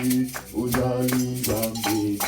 Uzali Zambi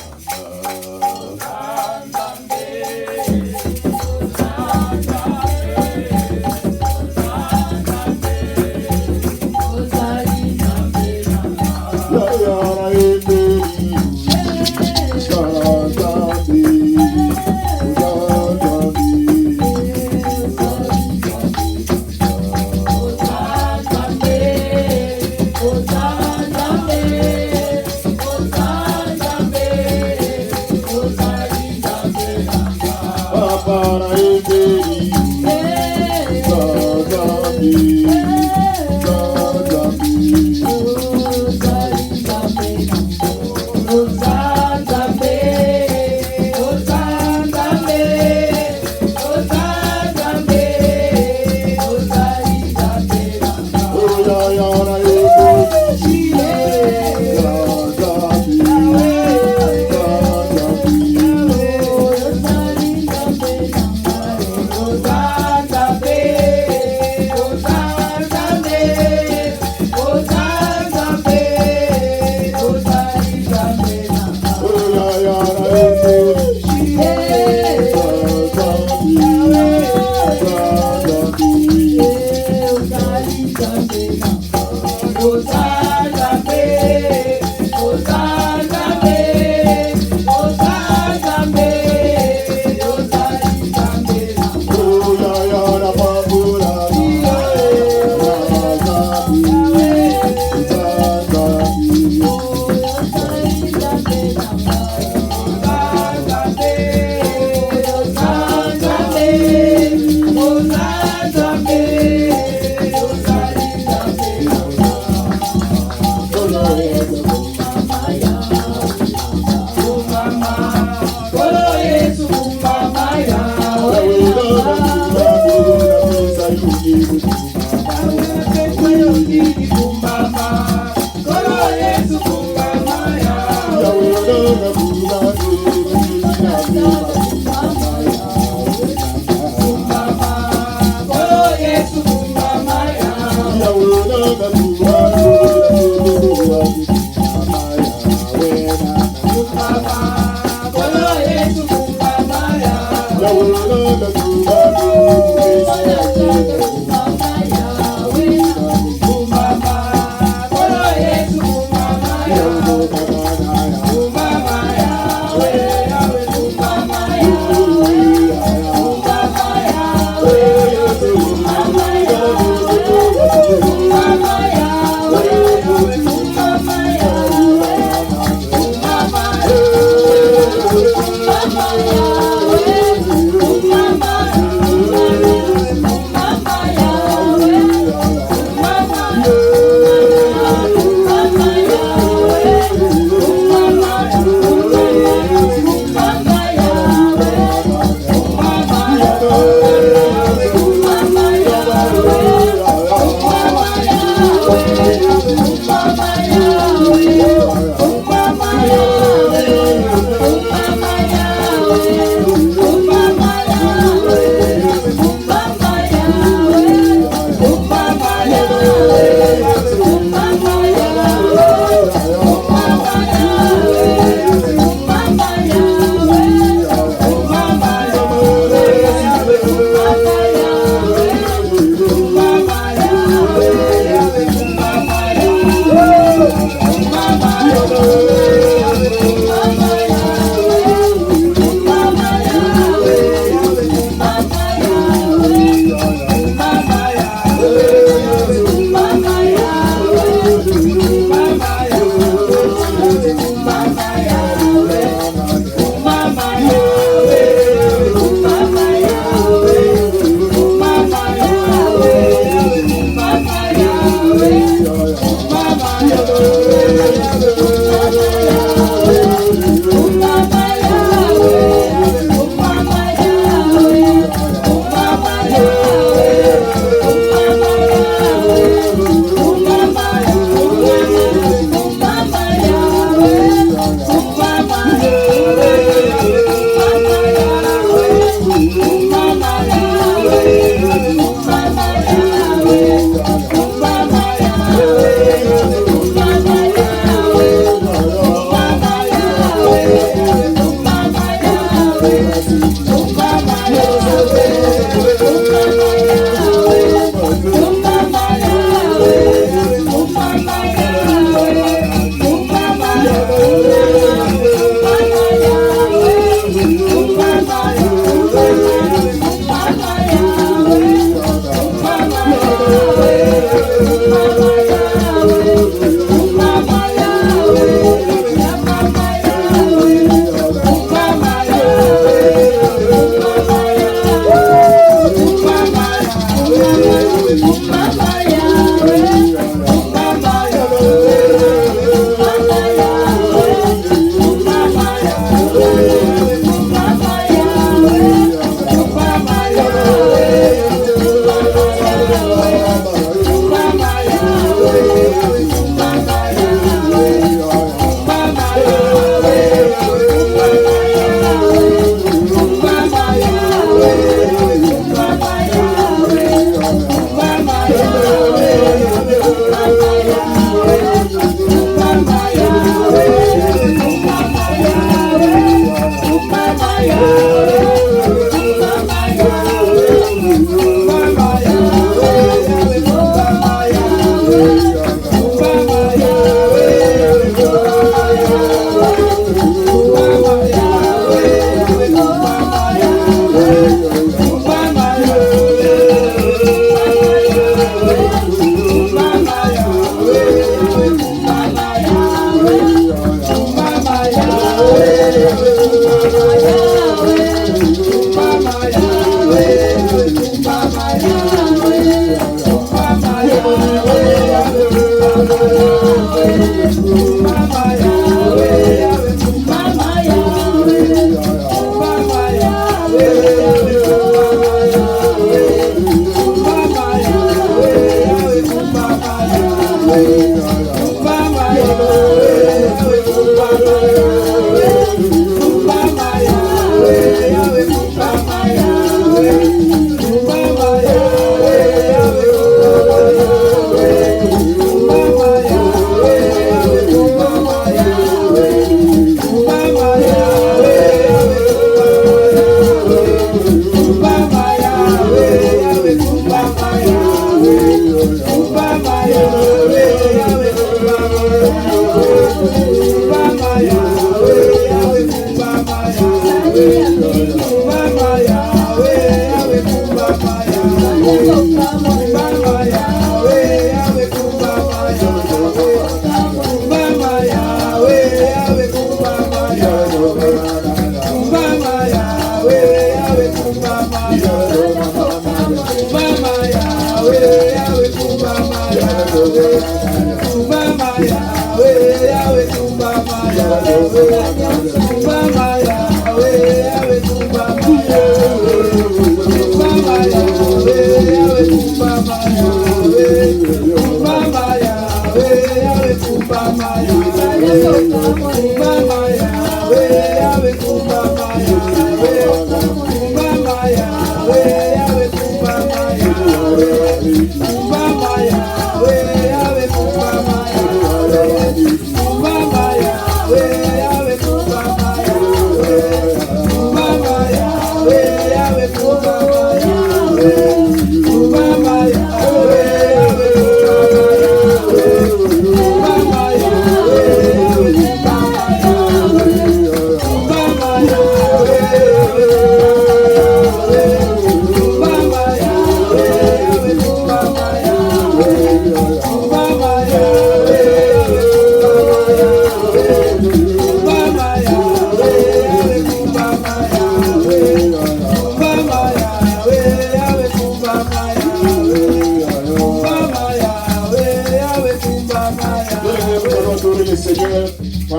Mama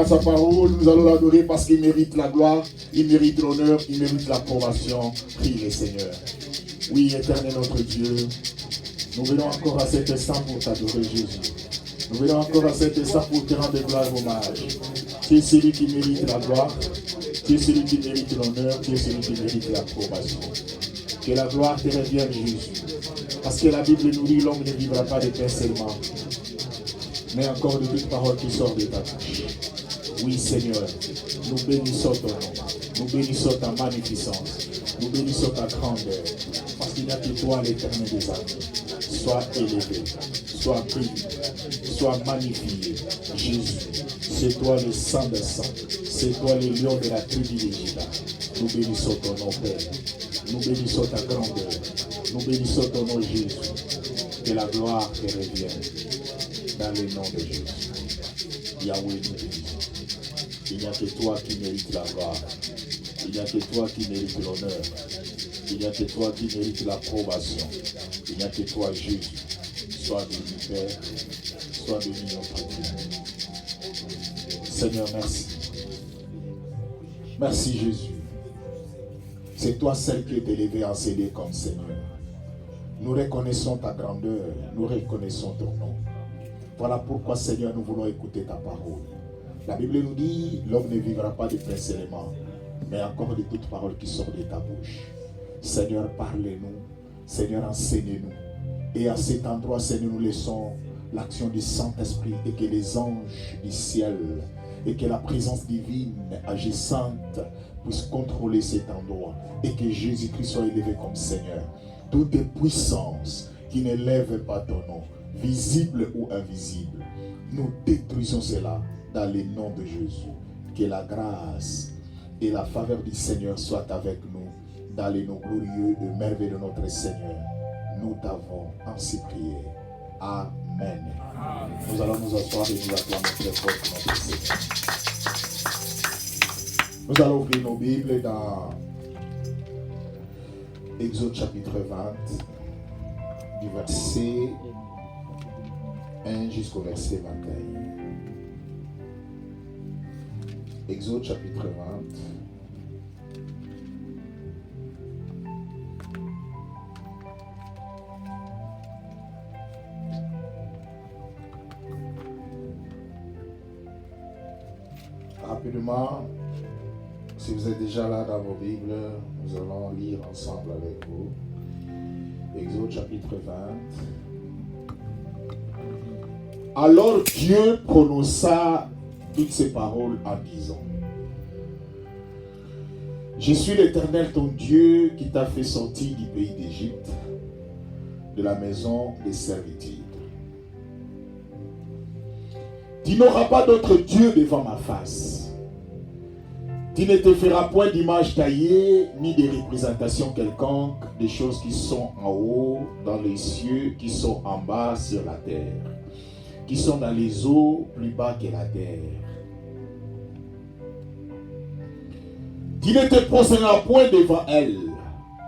Sa parole, nous allons l'adorer parce qu'il mérite la gloire, il mérite l'honneur, il mérite l'approbation. Prie le Seigneur. Oui, éternel notre Dieu, nous venons encore à cet instant pour t'adorer, Jésus. Nous venons encore à cet instant pour te rendre gloire et hommage. Tu es celui qui mérite la gloire, tu es celui qui mérite l'honneur, tu es celui qui mérite l'approbation. Que la gloire te revienne, Jésus. Parce que la Bible nous dit l'homme ne vivra pas de pain seulement, mais encore de toute parole qui sort de ta bouche. Oui, Seigneur, nous bénissons ton nom, nous bénissons ta magnificence, nous bénissons ta grandeur, parce qu'il n'y a que toi, l'éternel des armées. Sois élevé, sois béni, sois magnifié. Jésus, c'est toi le sang des sangs, c'est toi le lion de la tribu de Juda. Nous bénissons ton nom, Père, nous bénissons ta grandeur, nous bénissons ton nom, Jésus. Que la gloire te revienne dans le nom de Jésus. Yahweh, nous bénissons. Il n'y a que toi qui mérites la gloire. Il n'y a que toi qui mérites l'honneur. Il n'y a que toi qui mérites l'approbation. Il n'y a que toi, Jésus. Sois béni, Père. Sois béni, notre Dieu. Seigneur, merci. Merci, Jésus. C'est toi seul qui est élevé en CD comme Seigneur. Nous reconnaissons ta grandeur. Nous reconnaissons ton nom. Voilà pourquoi, Seigneur, nous voulons écouter ta parole. La Bible nous dit, l'homme ne vivra pas de pain seulement, mais encore de toute parole qui sort de ta bouche. Seigneur, parlez-nous. Seigneur, enseignez-nous. Et à cet endroit, Seigneur, nous laissons l'action du Saint-Esprit et que les anges du ciel et que la présence divine agissante puisse contrôler cet endroit et que Jésus-Christ soit élevé comme Seigneur. Toute puissance qui n'élève pas ton nom, visible ou invisible, nous détruisons cela dans le nom de Jésus. Que la grâce et la faveur du Seigneur soient avec nous dans les noms glorieux et merveilleux de notre Seigneur. Nous t'avons ainsi prié. Amen. Amen. Nous allons nous asseoir et nous acclamer très fort notre Seigneur. Nous allons ouvrir nos Bibles dans Exode chapitre 20, du verset 1 jusqu'au verset 21. Exode chapitre 20. Rapidement, si vous êtes déjà là dans vos Bibles, nous allons lire ensemble avec vous. Exode chapitre 20. Alors Dieu prononça toutes ces paroles en disant: Je suis l'Éternel ton Dieu qui t'a fait sortir du pays d'Égypte, de la maison des servitudes. Tu n'auras pas d'autre Dieu devant ma face. Tu ne te feras point d'image taillée, ni de représentation quelconque des choses qui sont en haut dans les cieux, qui sont en bas sur la terre, qui sont dans les eaux plus bas que la terre. Tu ne te prosterneras point devant elles,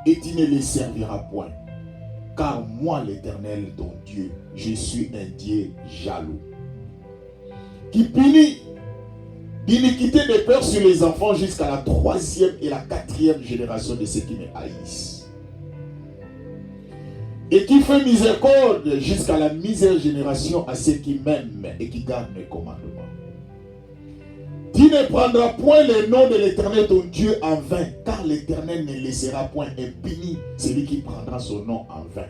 et tu ne les serviras point. Car moi, l'Éternel, ton Dieu, je suis un Dieu jaloux, qui punit d'iniquité des pères sur les enfants jusqu'à la 3e et la 4e génération de ceux qui me haïssent. Et qui fait miséricorde jusqu'à la misère génération à ceux qui m'aiment et qui gardent mes commandements. Tu ne prendras point le nom de l'Éternel ton Dieu en vain, car l'Éternel ne laissera point impuni celui qui prendra son nom en vain.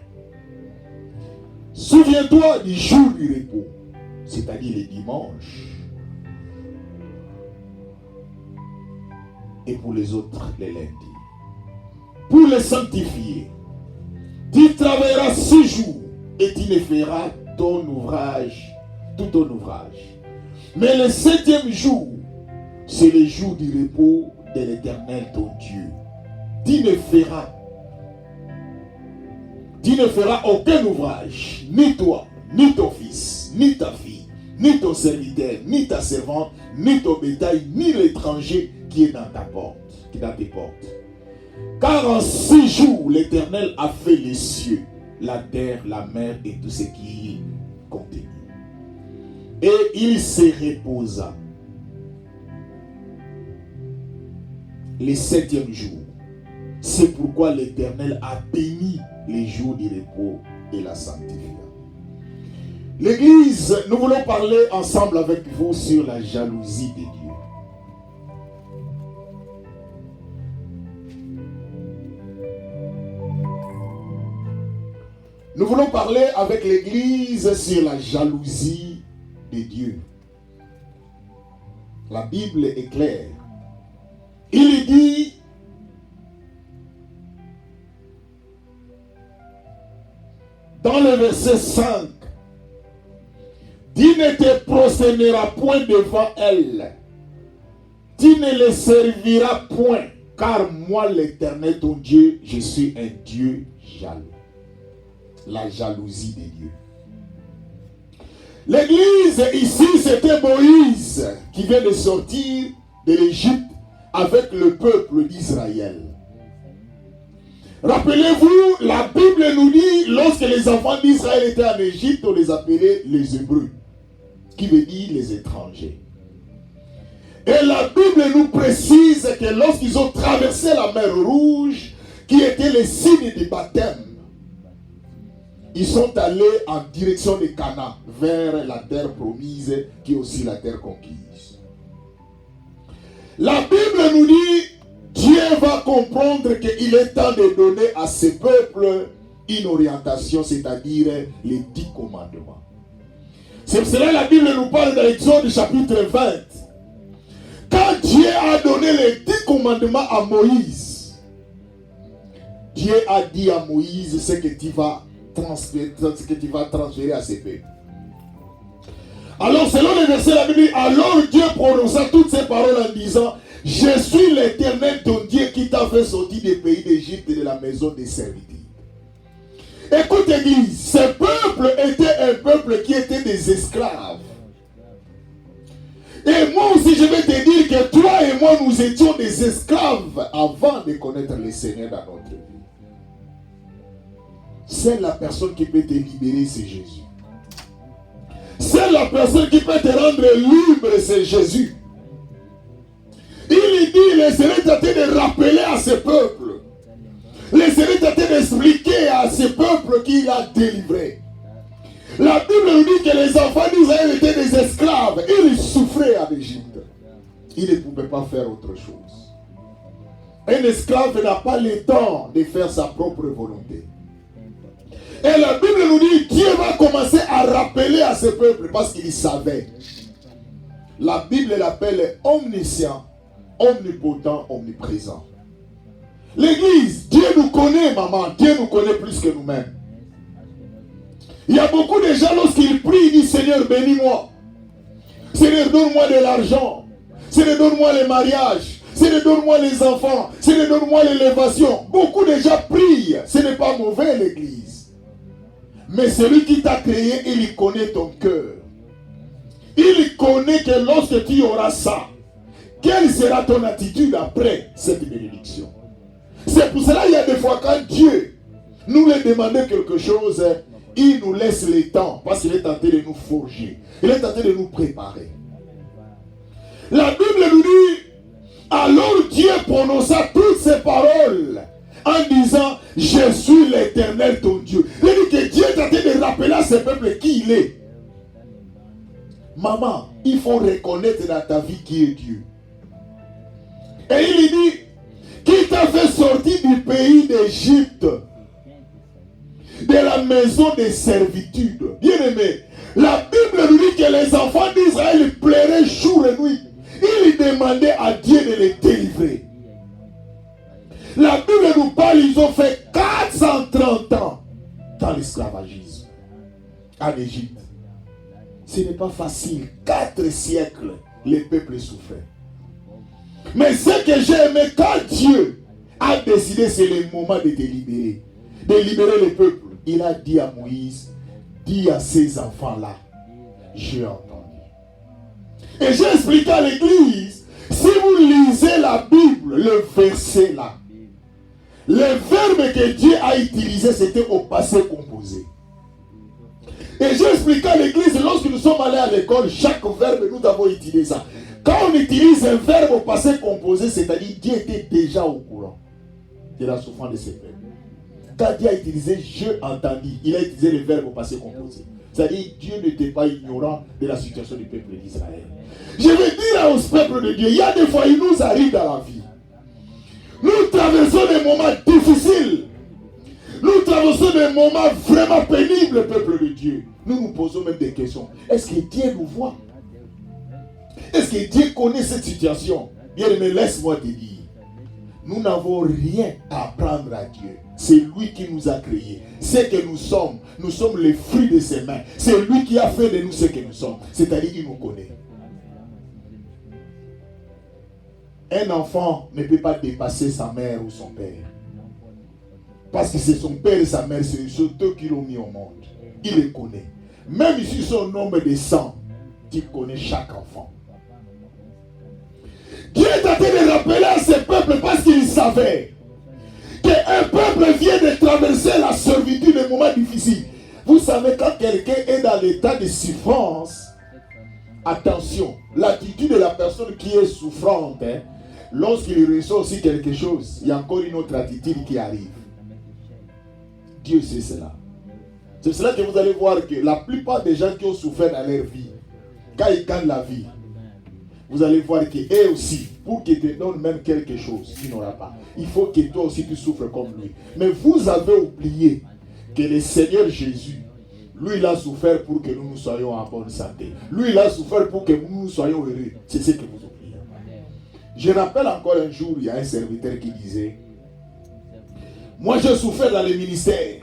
Souviens-toi du jour du repos, c'est-à-dire les dimanches, et pour les autres les lundis, pour les sanctifier. Tu travailleras 6 jours et tu ne feras ton ouvrage, tout ton ouvrage. Mais le 7e jour, c'est le jour du repos de l'Éternel ton Dieu. Tu ne feras aucun ouvrage, ni toi, ni ton fils, ni ta fille, ni ton serviteur, ni ta servante, ni ton bétail, ni l'étranger qui est dans ta porte, qui est dans tes portes. Car en 6 jours, l'Éternel a fait les cieux, la terre, la mer et tout ce qui est contenu. Et il se reposa le 7e jour. C'est pourquoi l'Éternel a béni les jours du repos et l'a sanctifié. L'Église, nous voulons parler ensemble avec vous sur la jalousie de Dieu. Nous voulons parler avec l'Église sur la jalousie de Dieu. La Bible est claire. Il dit, dans le verset 5, tu ne te prosterneras point devant elle, tu ne les serviras point, car moi l'Éternel ton Dieu, je suis un Dieu jaloux. La jalousie de Dieu. L'église ici, c'était Moïse qui vient de sortir de l'Égypte avec le peuple d'Israël. Rappelez-vous, la Bible nous dit, lorsque les enfants d'Israël étaient en Égypte, on les appelait les Hébreux, qui veut dire les étrangers. Et la Bible nous précise que lorsqu'ils ont traversé la mer Rouge, qui était le signe du baptême, ils sont allés en direction de Canaan, vers la terre promise, qui est aussi la terre conquise. La Bible nous dit, Dieu va comprendre qu'il est temps de donner à ce peuple une orientation, c'est-à-dire les 10 commandements. C'est pour cela que la Bible nous parle dans l'Exode chapitre 20. Quand Dieu a donné les 10 commandements à Moïse, Dieu a dit à Moïse ce que tu vas transférer à ces peuples. Alors selon le verset, la Bible dit, alors Dieu prononça toutes ces paroles en disant, je suis l'Éternel ton Dieu qui t'a fait sortir des pays d'Égypte et de la maison des serviteurs. Écoute Église, ce peuple était un peuple qui était des esclaves. Et moi aussi je vais te dire que toi et moi nous étions des esclaves avant de connaître le Seigneur dans notre vie. C'est la personne qui peut te libérer, c'est Jésus. C'est la personne qui peut te rendre libre, c'est Jésus. Il dit, le Seigneur est en train de rappeler à ce peuple. Le Seigneur est en train d'expliquer à ce peuple qu'il a délivré. La Bible nous dit que les enfants d'Israël étaient des esclaves. Ils souffraient en Égypte. Ils ne pouvaient pas faire autre chose. Un esclave n'a pas le temps de faire sa propre volonté. Et la Bible nous dit, Dieu va commencer à rappeler à ce peuple parce qu'il savait. La Bible l'appelle omniscient, omnipotent, omniprésent. L'église, Dieu nous connaît, maman. Dieu nous connaît plus que nous-mêmes. Il y a beaucoup de gens, lorsqu'ils prient, ils disent, Seigneur, bénis-moi. Seigneur, donne-moi de l'argent. Seigneur, donne-moi les mariages. Seigneur, donne-moi les enfants. Seigneur, donne-moi l'élévation. Beaucoup de gens prient. Ce n'est pas mauvais, l'église. Mais celui qui t'a créé, il connaît ton cœur. Il connaît que lorsque tu auras ça, quelle sera ton attitude après cette bénédiction? C'est pour cela qu'il y a des fois quand Dieu nous lui demande quelque chose, il nous laisse le temps parce qu'il est tenté de nous forger. Il est tenté de nous préparer. La Bible nous dit, alors Dieu prononça toutes ces paroles en disant, je suis l'Éternel ton Dieu. Il dit que Dieu est en train de rappeler à ce peuple qui il est. Maman, il faut reconnaître dans ta vie qui est Dieu. Et il dit, qui t'a fait sortir du pays d'Égypte, de la maison de servitude. Bien aimé, la Bible nous dit que les enfants d'Israël pleuraient jour et nuit. Ils demandaient à Dieu de les délivrer. La Bible nous parle, ils ont fait 430 ans dans l'esclavagisme en Égypte. Ce n'est pas facile. 4 siècles, les peuples souffraient. Mais ce que j'ai aimé, quand Dieu a décidé, c'est le moment de te libérer. De libérer le peuple. Il a dit à Moïse, dis à ces enfants-là, j'ai entendu. Et j'ai expliqué à l'église, si vous lisez la Bible, le verset là, le verbe que Dieu a utilisé, c'était au passé composé. Et j'ai expliqué à l'église, lorsque nous sommes allés à l'école, chaque verbe, nous avons utilisé ça. Quand on utilise un verbe au passé composé, c'est-à-dire Dieu était déjà au courant de la souffrance de ses peuples. Quand Dieu a utilisé je entendis, il a utilisé le verbe au passé composé. C'est-à-dire Dieu n'était pas ignorant de la situation du peuple d'Israël. Je veux dire au peuple de Dieu, il y a des fois, il nous arrive dans la vie. Nous traversons des moments difficiles. Nous traversons des moments vraiment pénibles, peuple de Dieu. Nous nous posons même des questions. Est-ce que Dieu nous voit? Est-ce que Dieu connaît cette situation? Bien aimé, laisse-moi te dire. Nous n'avons rien à apprendre à Dieu. C'est lui qui nous a créés. Ce que nous sommes les fruits de ses mains. C'est lui qui a fait de nous ce que nous sommes. C'est-à-dire qu'il nous connaît. Un enfant ne peut pas dépasser sa mère ou son père. Parce que c'est son père et sa mère, c'est eux qui l'ont mis au monde. Il les connaît. Même si son nombre de sang, tu connais chaque enfant. Dieu est en train de rappeler à ce peuple parce qu'il savait qu'un peuple vient de traverser la servitude, des moments difficiles. Vous savez, quand quelqu'un est dans l'état de souffrance, attention, l'attitude de la personne qui est souffrante, lorsqu'il reçoit aussi quelque chose, il y a encore une autre attitude qui arrive. Dieu sait cela. C'est cela que vous allez voir que la plupart des gens qui ont souffert dans leur vie, quand ils gagnent la vie, vous allez voir qu'eux aussi, pour qu'ils te donnent même quelque chose, tu n'auras pas. Il faut que toi aussi tu souffres comme lui. Mais vous avez oublié que le Seigneur Jésus, lui il a souffert pour que nous soyons en bonne santé. Lui il a souffert pour que nous soyons heureux. C'est ce que vous oubliez. Je rappelle encore un jour, il y a un serviteur qui disait, moi je souffert dans le ministère.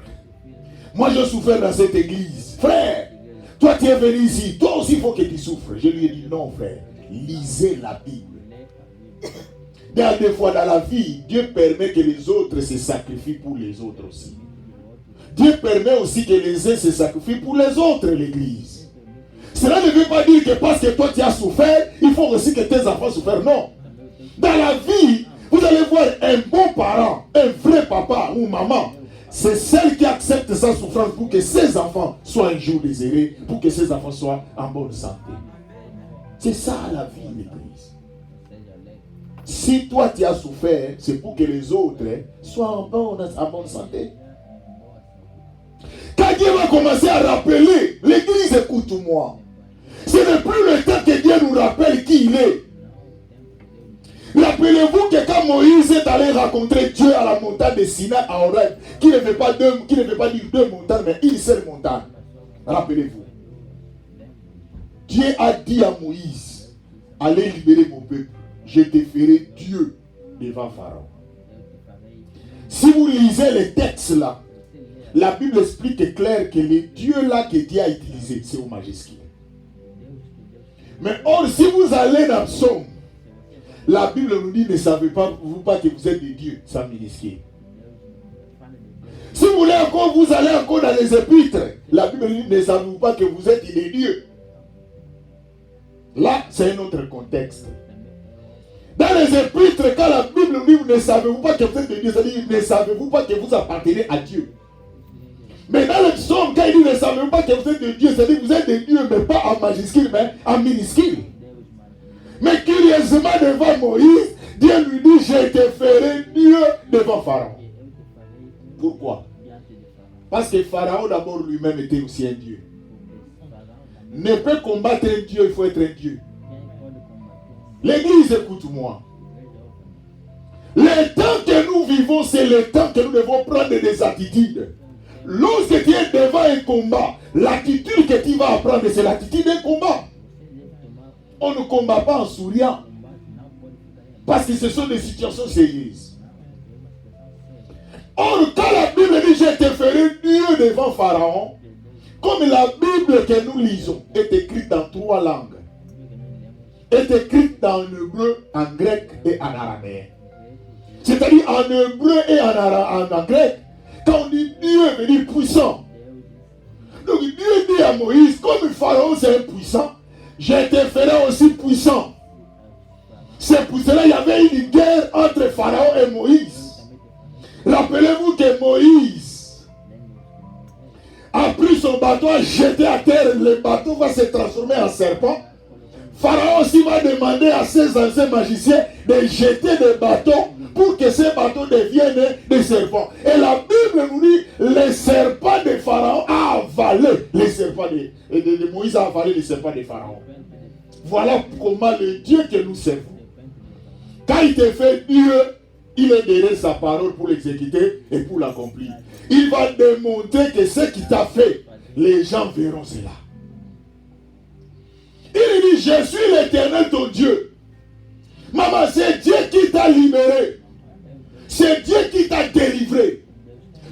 Moi je souffert dans cette église. Frère, toi tu es venu ici, toi aussi il faut que tu souffres. Je lui ai dit non frère. Lisez la Bible. Des fois dans la vie, Dieu permet que les autres se sacrifient pour les autres aussi. Dieu permet aussi que les uns se sacrifient pour les autres, l'église. Cela ne veut pas dire que parce que toi tu as souffert, il faut aussi que tes enfants souffrent. Non. Dans la vie, vous allez voir un bon parent, un vrai papa ou maman. C'est celle qui accepte sa souffrance pour que ses enfants soient un jour désirés, pour que ses enfants soient en bonne santé. C'est ça la vie, l'église. Si toi tu as souffert, c'est pour que les autres soient en bonne santé. Quand Dieu va commencer à rappeler, l'église, écoute-moi. Ce n'est plus le temps que Dieu nous rappelle qui il est. Rappelez-vous que quand Moïse est allé rencontrer Dieu à la montagne de Sinaï à Horeb, qui ne veut pas dire deux montagnes, mais une seule montagne. Rappelez-vous. Dieu a dit à Moïse, allez libérer mon peuple, je te ferai Dieu devant Pharaon. Si vous lisez les textes là, la Bible explique clair que le Dieu là que Dieu a utilisé, c'est au majuscule. Mais or, si vous allez dans Psaume, la Bible nous dit, ne savez pas que vous êtes des dieux, ça minuscule. Si vous voulez encore, vous allez encore dans les épîtres, la Bible nous dit, ne savez-vous pas que vous êtes des dieux. Là, c'est un autre contexte. Dans les épîtres, quand la Bible nous dit, ne savez-vous pas que vous êtes des dieux, c'est-à-dire, ne savez-vous pas que vous appartenez à Dieu. Mais dans le psaume, quand il dit, ne savez-vous pas que vous êtes des dieux, c'est-à-dire, vous êtes des dieux, mais pas en majuscule, mais en minuscule. Mais qu'il devant Moïse, Dieu lui dit, je te ferai Dieu devant Pharaon. Pourquoi? Parce que Pharaon d'abord lui-même était aussi un Dieu. Ne peut combattre un Dieu, il faut être un Dieu. L'église, écoute-moi. Le temps que nous vivons, c'est le temps que nous devons prendre des attitudes. Lorsque tu es devant un combat, l'attitude que tu vas apprendre, c'est l'attitude d'un combat. On ne combat pas en souriant. Parce que ce sont des situations sérieuses. Or, quand la Bible dit, je te ferai Dieu devant Pharaon, comme la Bible que nous lisons est écrite en 3 langues, est écrite en hébreu, en grec et en araméen. C'est-à-dire en hébreu et en grec, quand on dit Dieu veut dire puissant. Donc Dieu dit à Moïse, comme Pharaon c'est impuissant, je te ferai aussi puissant. C'est pour cela qu'il y avait une guerre entre Pharaon et Moïse. Rappelez-vous que Moïse a pris son bateau, a jeté à terre, le bateau va se transformer en serpent. Pharaon aussi va demander à ses anciens magiciens de jeter des bateaux pour que ces bateaux deviennent des serpents. Et la Bible nous dit, les serpents de Pharaon a avalé les serpents de Moïse a avalé les serpents de Pharaon. Voilà comment le Dieu que nous servons. Quand il te fait Dieu, il est derrière sa parole pour l'exécuter et pour l'accomplir. Il va démontrer que ce qu'il t'a fait, les gens verront cela. Il dit, je suis l'Éternel ton Dieu. Maman, c'est Dieu qui t'a libéré. C'est Dieu qui t'a délivré.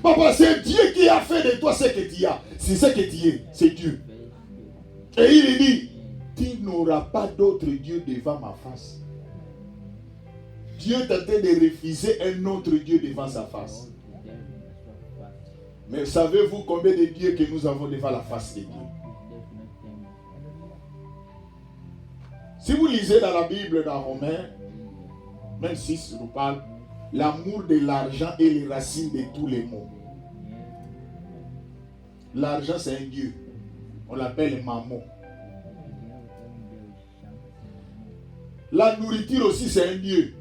Papa, c'est Dieu qui a fait de toi ce que tu as. C'est ce que tu es, c'est Dieu. Et il dit, tu n'auras pas d'autre Dieu devant ma face. Dieu tentait de refuser un autre Dieu devant sa face. Mais savez-vous combien de dieux que nous avons devant la face de Dieu? Si vous lisez dans la Bible, dans Romains, même 6 nous parle, l'amour de l'argent est les racines de tous les maux. L'argent, c'est un dieu. On l'appelle mammon. La nourriture aussi, c'est un dieu.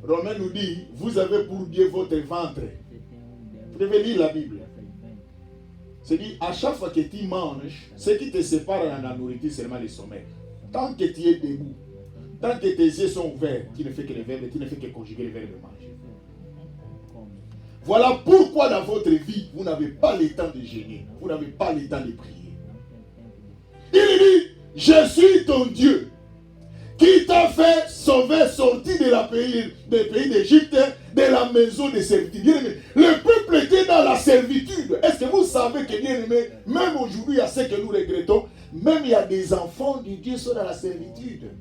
Romains nous dit, vous avez pour Dieu votre ventre. Vous devez lire la Bible. C'est dit, à chaque fois que tu manges, ce qui te sépare dans la nourriture, c'est seulement le sommeil. Tant que tu es debout, tant que tes yeux sont ouverts, tu ne fais que le verbe, tu ne fais que conjuguer le verbe de manger. Voilà pourquoi dans votre vie, vous n'avez pas le temps de jeûner, vous n'avez pas le temps de prier. Il dit, je suis ton Dieu, qui t'a fait sauver, sortir des pays d'Égypte, de la maison de servitude. Bien-aimé, le peuple était dans la servitude. Est-ce que vous savez que, bien-aimé, même aujourd'hui, il y a ce que nous regrettons, même il y a des enfants de Dieu qui sont dans la servitude.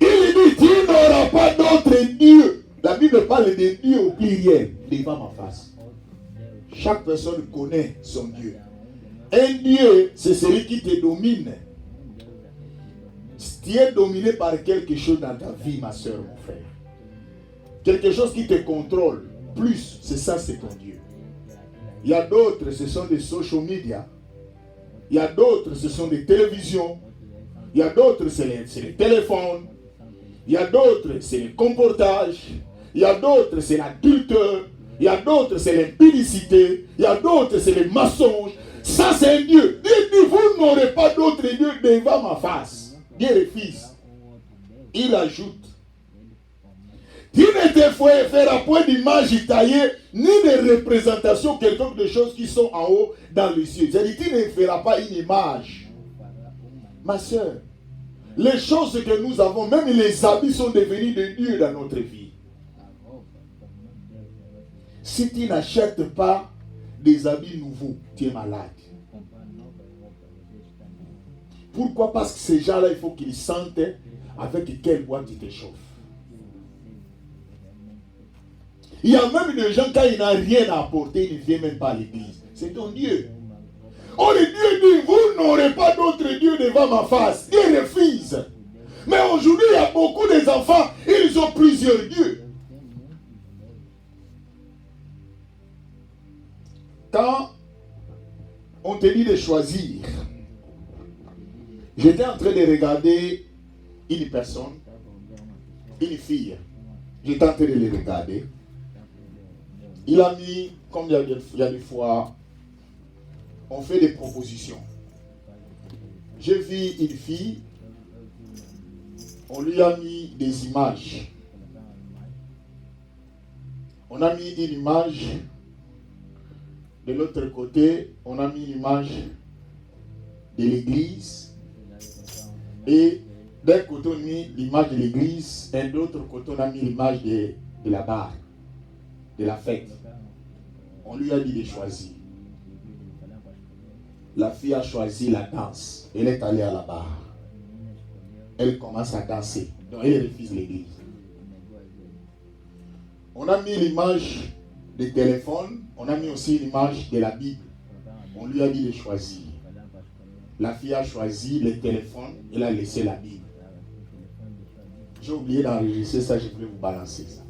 Il dit, tu n'auras pas d'autre Dieu. La Bible parle de Dieu au pluriel, devant ma face. Chaque personne connaît son Dieu. Un Dieu, c'est celui qui te domine. Tu es dominé par quelque chose dans ta vie, ma soeur, mon frère. Quelque chose qui te contrôle. Plus, c'est ça, c'est ton Dieu. Il y a d'autres, ce sont des social media. Il y a d'autres, ce sont des télévisions. Il y a d'autres, c'est les téléphones. Il y a d'autres, c'est les comportages. Il y a d'autres, c'est l'adultère. Il y a d'autres, c'est l'impudicité. Il y a d'autres, c'est les mensonges. Ça, c'est un Dieu. Dieu dit, vous n'aurez pas d'autre Dieu devant ma face. Dieu refuse. Il ajoute, tu ne te feras point d'image taillée, ni de représentation quelconque de choses qui sont en haut dans les cieux. C'est-à-dire, tu ne feras pas une image. Ma soeur, les choses que nous avons, même les habits sont devenus de Dieu dans notre vie. Si tu n'achètes pas des habits nouveaux, tu es malade. Pourquoi? Parce que ces gens-là, il faut qu'ils sentent avec quelle boîte tu te chauffes. Il y a même des gens, quand il n'a rien à apporter, il ne vient même pas à l'église. C'est ton Dieu. Oh, le Dieu dit, vous n'aurez pas d'autre Dieu devant ma face. Dieu refuse. Mais aujourd'hui, il y a beaucoup d'enfants, ils ont plusieurs dieux. Quand on te dit de choisir, J'étais en train de regarder une personne, une fille. J'étais en train de le regarder. Il a mis, comme il y a des fois, on fait des propositions. J'ai vu une fille, on lui a mis des images. On a mis une image. De l'autre côté, on a mis une image de l'église. Et d'un côté, on a mis l'image de l'église. Et de l'autre côté, on a mis l'image de la barre, de la fête. On lui a dit de choisir. La fille a choisi la danse. Elle est allée à la barre. Elle commence à danser. Donc, elle refuse l'église. On a mis l'image des téléphones. On a mis aussi l'image de la Bible. On lui a dit de choisir. La fille a choisi le téléphone. Elle a laissé la Bible. J'ai oublié d'enregistrer ça. Je voulais vous balancer ça.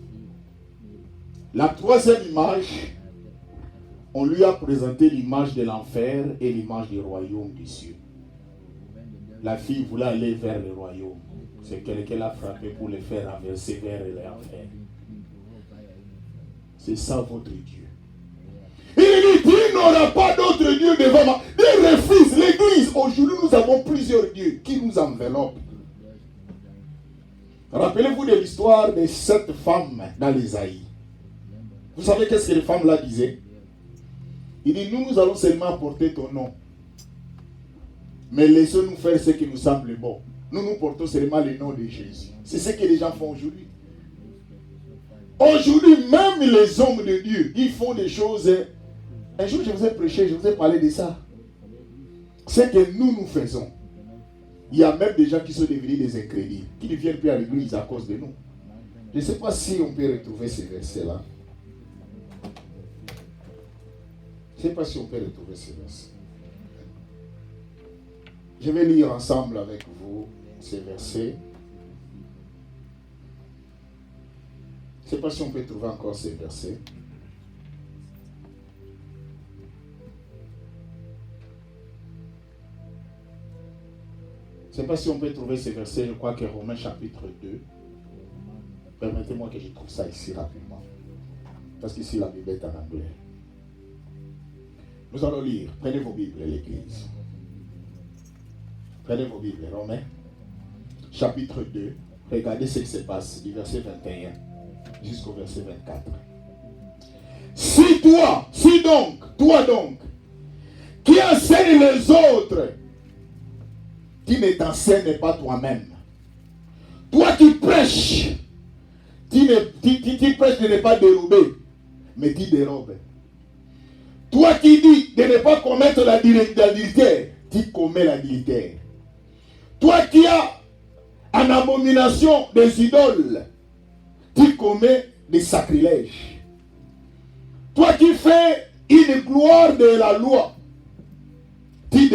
La troisième image, on lui a présenté l'image de l'enfer et l'image du royaume des cieux. La fille voulait aller vers le royaume. C'est quelqu'un l'a frappé pour le faire renverser vers l'enfer. C'est ça votre Dieu. Il dit, tu n'auras pas d'autre Dieu devant moi. Il refuse l'église. Aujourd'hui, nous avons plusieurs dieux qui nous enveloppent. Rappelez-vous de l'histoire de cette femme dans l'Ésaïe. Vous savez qu'est-ce que les femmes là disaient? Il dit, nous allons seulement apporter ton nom. Mais laissons-nous faire ce qui nous semble bon. Nous portons seulement le nom de Jésus. C'est ce que les gens font aujourd'hui. Aujourd'hui, même les hommes de Dieu, ils font des choses. Un jour, je vous ai prêché, je vous ai parlé de ça. C'est que nous faisons. Il y a même des gens qui sont devenus des incrédules, qui ne viennent plus à l'église à cause de nous. Je ne sais pas si on peut retrouver ces versets-là. Je ne sais pas si on peut retrouver ces versets. Je vais lire ensemble avec vous ces versets. Je ne sais pas si on peut trouver encore ces versets. Je ne sais pas si on peut trouver ces versets. Je crois que Romains chapitre 2. Permettez-moi que je trouve ça ici rapidement. Parce qu'ici la Bible est en anglais. Nous allons lire. Prenez vos Bibles, l'Église. Prenez vos Bibles. Romains chapitre 2. Regardez ce qui se passe du verset 21 jusqu'au verset 24. Toi donc, qui enseigne les autres, qui ne t'enseigne pas toi-même. Toi qui prêches, tu prêches de ne pas dérober, mais tu dérobes. Toi qui dis de ne pas commettre l'adultère, tu commets l'adultère. Toi qui as en abomination des idoles, tu commets des sacrilèges. Toi qui fais une gloire de la loi, tu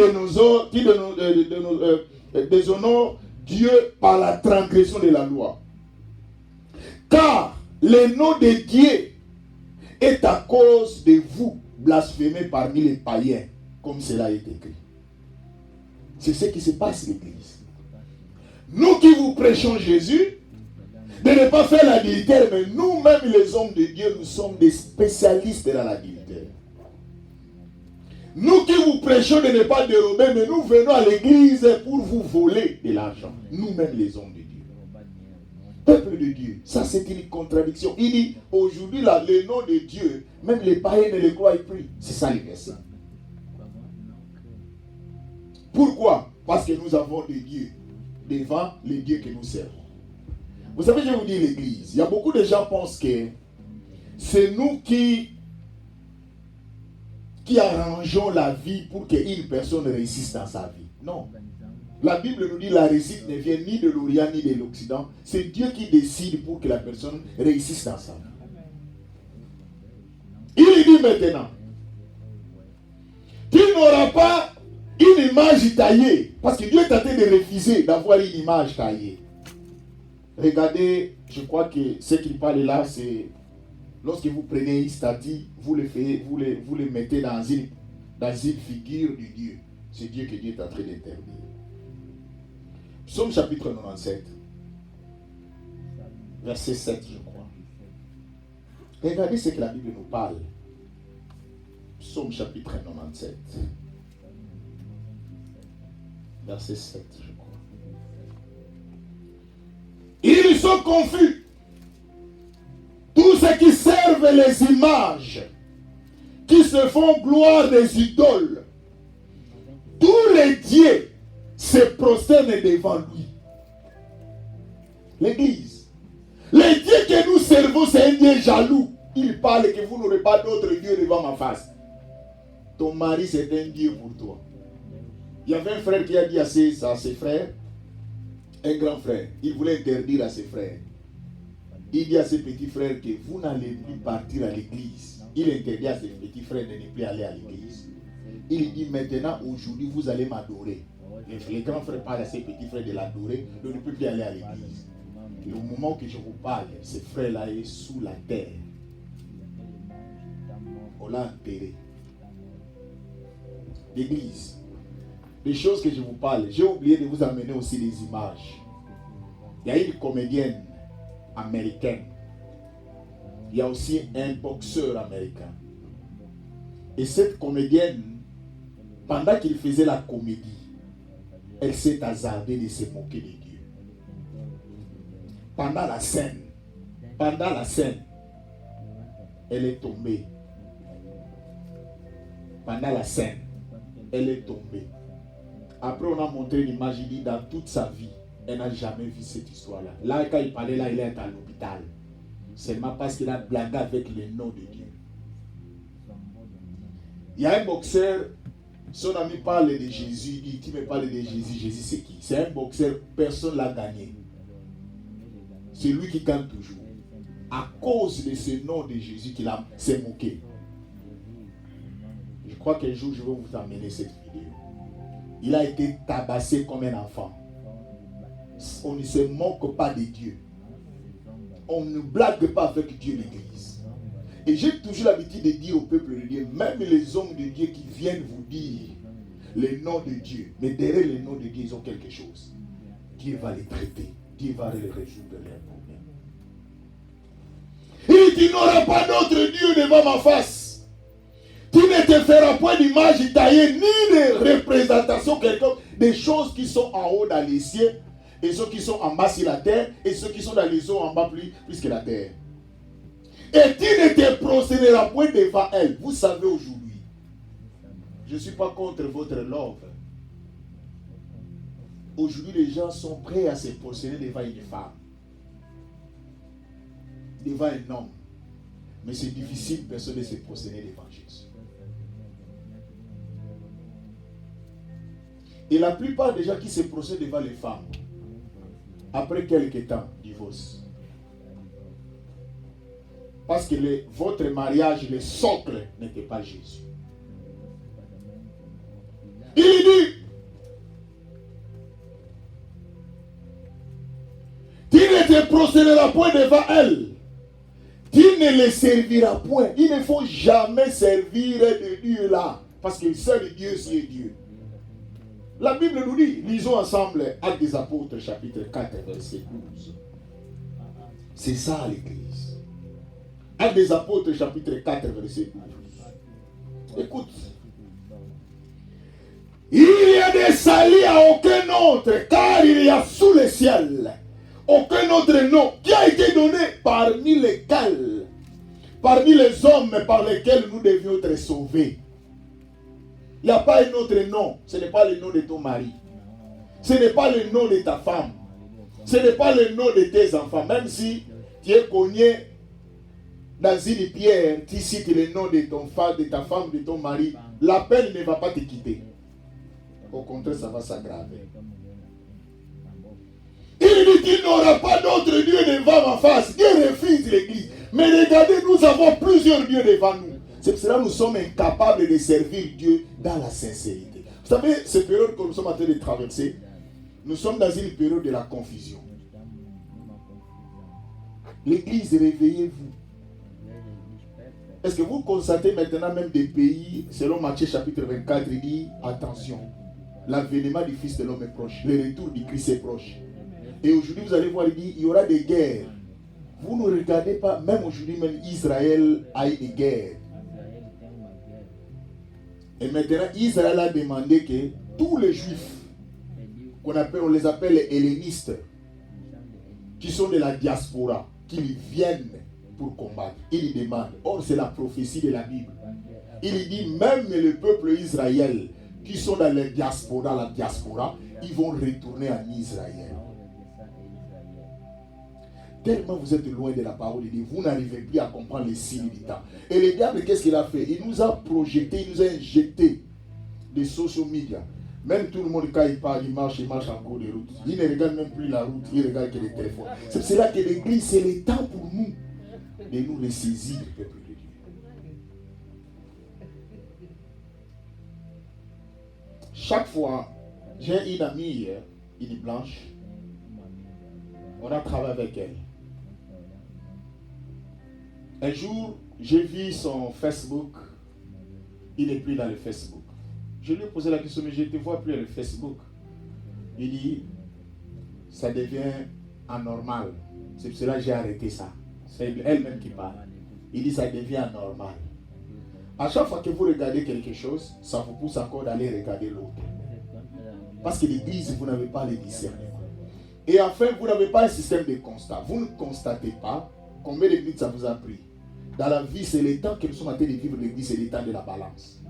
déshonores Dieu par la transgression de la loi. Car le nom de Dieu est à cause de vous blasphémé parmi les païens, comme cela est écrit. C'est ce qui se passe, l'Église. Nous qui vous prêchons Jésus, de ne pas faire l'adultère, mais nous-mêmes les hommes de Dieu, nous sommes des spécialistes dans l'adultère. Nous qui vous prêchons de ne pas dérober, mais nous venons à l'église pour vous voler de l'argent. Nous-mêmes les hommes de Dieu. Peuple de Dieu, ça c'est une contradiction. Il dit, aujourd'hui là, le nom de Dieu, même les païens ne le croient plus. C'est ça le verset. Pourquoi? Parce que nous avons des dieux devant les dieux que nous servons. Vous savez, je vais vous dire l'église. Il y a beaucoup de gens qui pensent que c'est nous qui arrangeons la vie pour qu'une personne réussisse dans sa vie. Non. La Bible nous dit que la réussite ne vient ni de l'Orient ni de l'Occident. C'est Dieu qui décide pour que la personne réussisse dans sa vie. Il dit maintenant, tu n'auras pas une image taillée. Parce que Dieu est en train de refuser d'avoir une image taillée. Regardez, je crois que ce qu'il parle là, c'est lorsque vous prenez une statue, vous le mettez dans une figure de Dieu. C'est Dieu que Dieu est en train d'interdire. Psaume chapitre 97, verset 7, je crois. Regardez ce que la Bible nous parle. Psaume chapitre 97, verset 7, je crois. Ils sont confus, tous ceux qui servent les images, qui se font gloire des idoles. Tous les dieux se prosternent devant lui. L'église. Le Dieu que nous servons, c'est un Dieu jaloux. Il parle que vous n'aurez pas d'autre Dieu devant ma face. Ton mari, c'est un Dieu pour toi. Il y avait un frère qui a dit à ses frères, un grand frère, il voulait interdire à ses frères. Il dit à ses petits frères que vous n'allez plus partir à l'église. Il interdit à ses petits frères de ne plus aller à l'église. Il dit maintenant, aujourd'hui, vous allez m'adorer. Les grands frères parlent à ses petits frères de l'adorer, de ne plus aller à l'église. Et au moment que je vous parle, ce frère-là est sous la terre. On l'a enterré. L'église. Les choses que je vous parle, j'ai oublié de vous amener aussi des images. Il y a une comédienne américaine. Il y a aussi un boxeur américain. Et cette comédienne, pendant qu'il faisait la comédie, elle s'est hasardée de se moquer de Dieu. Pendant la scène, elle est tombée. Pendant la scène, elle est tombée. Après, on a montré l'image, il dit, dans toute sa vie, elle n'a jamais vu cette histoire-là. Là, quand il parlait, là, il est à l'hôpital. Seulement parce qu'il a blagué avec le nom de Dieu. Il y a un boxeur, son ami parle de Jésus, il dit, tu me parles de Jésus, Jésus c'est qui? C'est un boxeur, personne ne l'a gagné. C'est lui qui gagne toujours. À cause de ce nom de Jésus qu'il s'est moqué. Je crois qu'un jour je vais vous amener cette vidéo. Il a été tabassé comme un enfant. On ne se moque pas de Dieu. On ne blague pas avec Dieu, l'église. Et j'ai toujours l'habitude de dire au peuple de Dieu, même les hommes de Dieu qui viennent vous dire le nom de Dieu, mais derrière le nom de Dieu, ils ont quelque chose. Dieu va les traiter. Dieu va les résoudre leurs problèmes. Il dit, tu n'auras pas d'autre Dieu devant ma face. Tu ne te feras point d'image taillée, ni de représentation quelconque, des choses qui sont en haut dans les cieux, et ceux qui sont en bas sur la terre, et ceux qui sont dans les eaux en bas plus que la terre. Et tu ne te prosterneras point devant elle. Vous savez aujourd'hui, je ne suis pas contre votre love. Aujourd'hui, les gens sont prêts à se prosterner devant une femme, devant un homme. Mais c'est difficile, personne ne se prosterner devant Jésus. Et la plupart des gens qui se prosternent devant les femmes, après quelques temps, divorcent. Parce que votre mariage, le socle n'était pas Jésus. Il dit, tu ne te prosterneras point devant elle. Tu ne les serviras point. Il ne faut jamais servir de Dieu là. Parce que seul Dieu, c'est Dieu. La Bible nous dit, lisons ensemble Actes des Apôtres, chapitre 4, verset 12. C'est ça l'église. Actes des Apôtres, chapitre 4, verset 12. Écoute. Il y a des salis à aucun autre, car il y a sous le ciel aucun autre nom qui a été donné parmi lesquels, parmi les hommes par lesquels nous devions être sauvés. Il n'y a pas un autre nom. Ce n'est pas le nom de ton mari. Ce n'est pas le nom de ta femme. Ce n'est pas le nom de tes enfants. Même si tu es cogné dans une pierre, tu cites le nom de ton frère, de ta femme, de ton mari, la peine ne va pas te quitter. Au contraire, ça va s'aggraver. Il dit qu'il n'aura pas d'autre Dieu devant ma face. Dieu refuse l'église. Mais regardez, nous avons plusieurs dieux devant nous. C'est pour cela que nous sommes incapables de servir Dieu dans la sincérité. Vous savez, cette période que nous sommes en train de traverser, nous sommes dans une période de la confusion. L'église, réveillez-vous. Est-ce que vous constatez maintenant même des pays, selon Matthieu chapitre 24, il dit, attention, l'avènement du Fils de l'homme est proche. Le retour du Christ est proche. Et aujourd'hui, vous allez voir, il dit, il y aura des guerres. Vous ne regardez pas, même aujourd'hui, même Israël a eu des guerres. Et maintenant, Israël a demandé que tous les Juifs, on les appelle les hellénistes, qui sont de la diaspora, qu'ils viennent pour combattre. Il demande. Or, c'est la prophétie de la Bible. Il dit, même le peuple Israël, qui sont dans la diaspora, ils vont retourner en Israël. Tellement vous êtes loin de la parole de Dieu, vous n'arrivez plus à comprendre les signes du temps. Et le diable, qu'est-ce qu'il a fait? Il nous a projeté, il nous a injecté des social media. Même tout le monde, quand il parle, il marche en cours de route. Il ne regarde même plus la route, il regarde que les téléphones. C'est cela que l'église, c'est le temps pour nous de nous ressaisir, peuple de Dieu. Chaque fois, j'ai une amie hier, une blanche, on a travaillé avec elle. Un jour, j'ai vu son Facebook, il n'est plus dans le Facebook. Je lui ai posé la question, mais je ne te vois plus dans le Facebook. Il dit, ça devient anormal. C'est pour cela que j'ai arrêté ça. C'est elle-même qui parle. Il dit, ça devient anormal. À chaque fois que vous regardez quelque chose, ça vous pousse encore d'aller regarder l'autre. Parce que l'église, vous n'avez pas le discernement. Et enfin, vous n'avez pas un système de constat. Vous ne constatez pas combien de minutes ça vous a pris. Dans la vie, c'est le temps que nous sommes en train de vivre l'église, c'est le temps de la balance.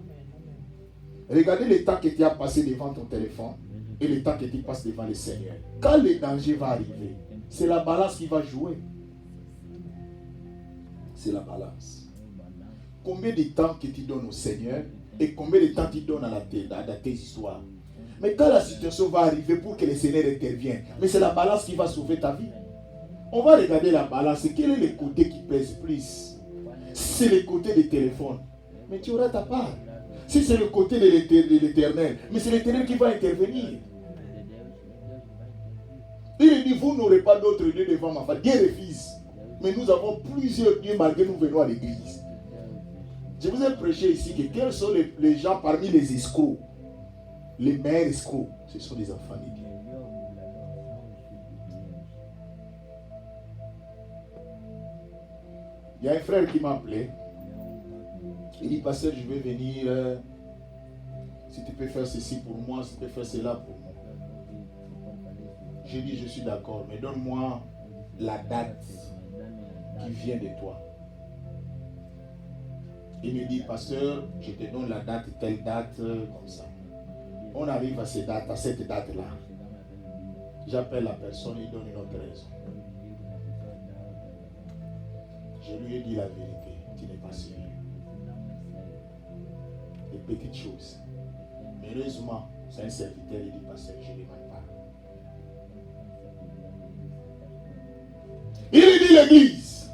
Regardez le temps que tu as passé devant ton téléphone et le temps que tu passes devant le Seigneur. Quand le danger va arriver, c'est la balance qui va jouer. C'est la balance. Combien de temps que tu donnes au Seigneur et combien de temps tu donnes à tes histoires. Mais quand la situation va arriver pour que le Seigneur intervienne, mais c'est la balance qui va sauver ta vie. On va regarder la balance. Quel est le côté qui pèse plus? Si c'est le côté du téléphone, mais tu auras ta part. Si c'est le côté de l'éternel, mais c'est l'éternel qui va intervenir. Il dit, vous n'aurez pas d'autre Dieu devant ma face. Dieu refuse. Mais nous avons plusieurs dieux malgré nous venons à l'église. Je vous ai prêché ici que quels sont les gens parmi les escrocs. Les meilleurs escrocs, ce sont des enfants de Dieu. Il y a un frère qui m'a appelé. Il dit, pasteur, je vais venir. Si tu peux faire ceci pour moi, si tu peux faire cela pour moi. J'ai dit, je suis d'accord, mais donne-moi la date qui vient de toi. Il me dit, pasteur, je te donne la date, telle date, comme ça. On arrive à cette date-là. J'appelle la personne, il donne une autre raison. Je lui ai dit la vérité, tu n'es pas sérieux. Les petites choses. Mais heureusement, c'est un serviteur, il dit, pasteur, je ne demande pas. Il dit l'église.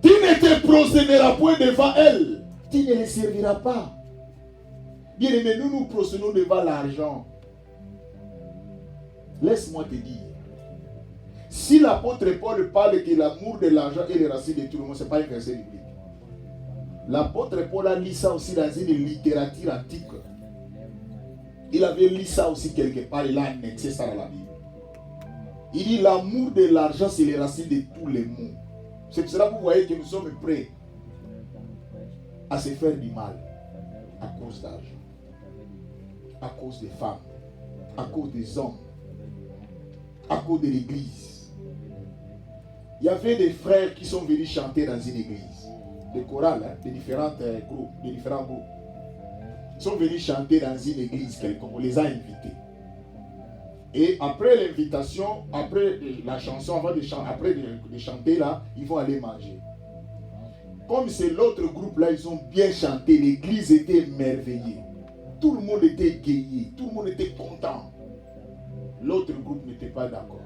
Tu ne te prosterneras point devant elle. Tu ne les serviras pas. Bien aimé, nous nous prosternons devant l'argent. Laisse-moi te dire. Si l'apôtre Paul parle que l'amour de l'argent est le racine de tout le monde, ce n'est pas un verset biblique. L'apôtre Paul a lu ça aussi dans une littérature antique. Il avait lu ça aussi quelque part, il a annexé ça dans la Bible. Il dit l'amour de l'argent, c'est le racine de tous les maux. C'est pour cela que vous voyez que nous sommes prêts à se faire du mal à cause d'argent, à cause des femmes, à cause des hommes, à cause de l'église. Il y avait des frères qui sont venus chanter dans une église, des chorales, de différents groupes. Ils sont venus chanter dans une église quelconque, on les a invités. Et après l'invitation, après la chanson, après de chanter là, ils vont aller manger. Comme c'est l'autre groupe là, ils ont bien chanté, l'église était émerveillée. Tout le monde était égayé, tout le monde était content. L'autre groupe n'était pas d'accord.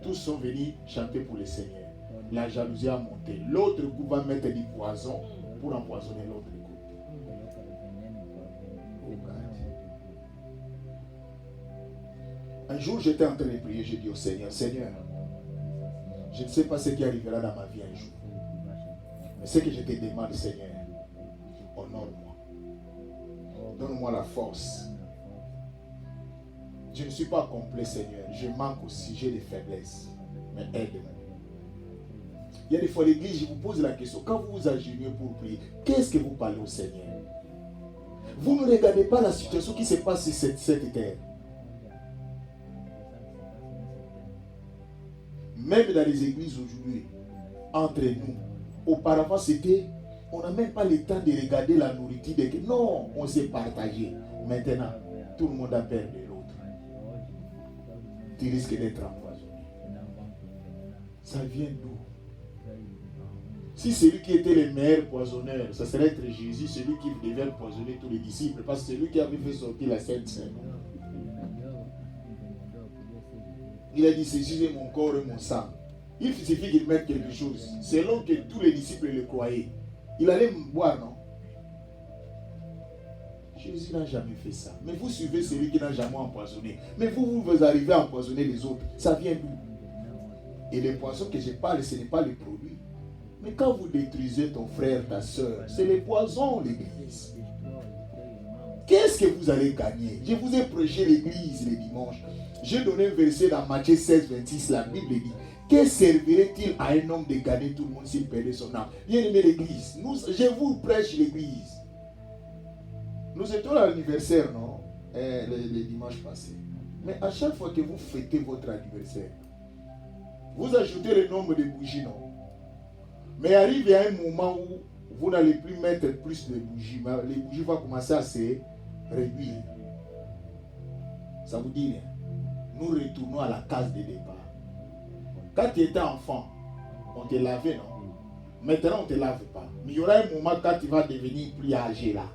Tous sont venus chanter pour le Seigneur. La jalousie a monté. L'autre groupe va mettre du poison pour empoisonner l'autre groupe. Un jour, j'étais en train de prier, j'ai dit au Seigneur, Seigneur, je ne sais pas ce qui arrivera dans ma vie un jour. Mais ce que je te demande, Seigneur, honore-moi. donne-moi la force. Je ne suis pas complet, Seigneur. Je manque aussi, j'ai des faiblesses. Mais aide-moi. Il y a des fois, l'église, je vous pose la question. Quand vous vous agenouillez pour prier, qu'est-ce que vous parlez au Seigneur? Vous ne regardez pas la situation qui se passe sur cette terre. Même dans les églises aujourd'hui, entre nous, auparavant c'était, on n'a même pas le temps de regarder la nourriture. Non, on s'est partagé. Maintenant, tout le monde a peur de l'autre. Tu risques d'être empoisonné. Ça vient d'où? Si celui qui était le meilleur poisonneur, ça serait être Jésus, celui qui devait poisonner tous les disciples, parce que c'est lui qui avait fait sortir la Sainte Seine. Il a dit, ceci est mon corps et mon sang. Il suffit qu'il mette quelque chose. Selon que tous les disciples le croyaient. Il allait boire, non? Jésus n'a jamais fait ça. Mais vous suivez celui qui n'a jamais empoisonné. Mais vous arrivez à empoisonner les autres. Ça vient d'où? Et les poissons que je parle, ce n'est pas les produits. Mais quand vous détruisez ton frère, ta soeur, c'est les poisons, l'église. Qu'est-ce que vous allez gagner? Je vous ai prêché l'église les dimanches. J'ai donné un verset dans Matthieu 16, 26. La Bible dit, que servirait-il à un homme de gagner tout le monde s'il perdait son âme? Bien aimé l'église. Je vous prêche l'église. Nous étions à l'anniversaire, non? Le dimanche passé. Mais à chaque fois que vous fêtez votre anniversaire, vous ajoutez le nombre de bougies, non? Mais arrive à un moment où vous n'allez plus mettre plus de bougies. Les bougies vont commencer à se réduire. Ça vous dit rien? Nous retournons à la case de départ. Quand tu étais enfant, on te lavait, non? Maintenant, on ne te lave pas. Mais il y aura un moment quand tu vas devenir plus âgé là.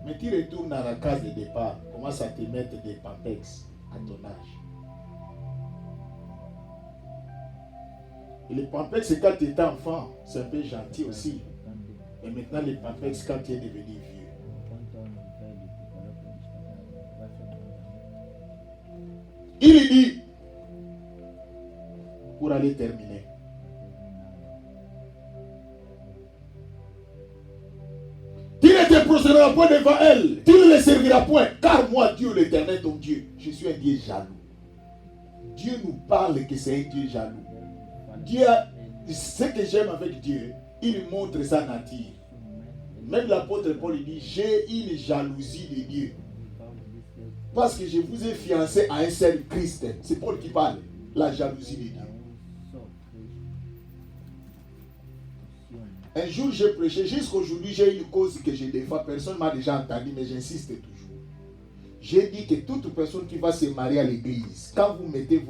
Mais tu retournes à la case de départ. Commence à te mettre des pampex à ton âge. Et les pampex, c'est quand tu étais enfant. C'est un peu gentil aussi. Et maintenant, les pampex, quand tu es devenu vieux. Il dit, pour aller terminer, tu ne te prosterneras point devant elle, tu ne les serviras point, car moi, Dieu l'Éternel, ton Dieu, je suis un Dieu jaloux. Dieu nous parle que c'est un Dieu jaloux. Dieu, ce que j'aime avec Dieu, il montre sa nature. Même l'apôtre Paul dit, j'ai une jalousie de Dieu. Parce que je vous ai fiancé à un seul Christ. C'est Paul qui parle. La jalousie de Dieu. Un jour j'ai prêché, jusqu'aujourd'hui j'ai une cause que je défends. Personne ne m'a déjà entendu, mais j'insiste toujours. J'ai dit que toute personne qui va se marier à l'église, quand vous mettez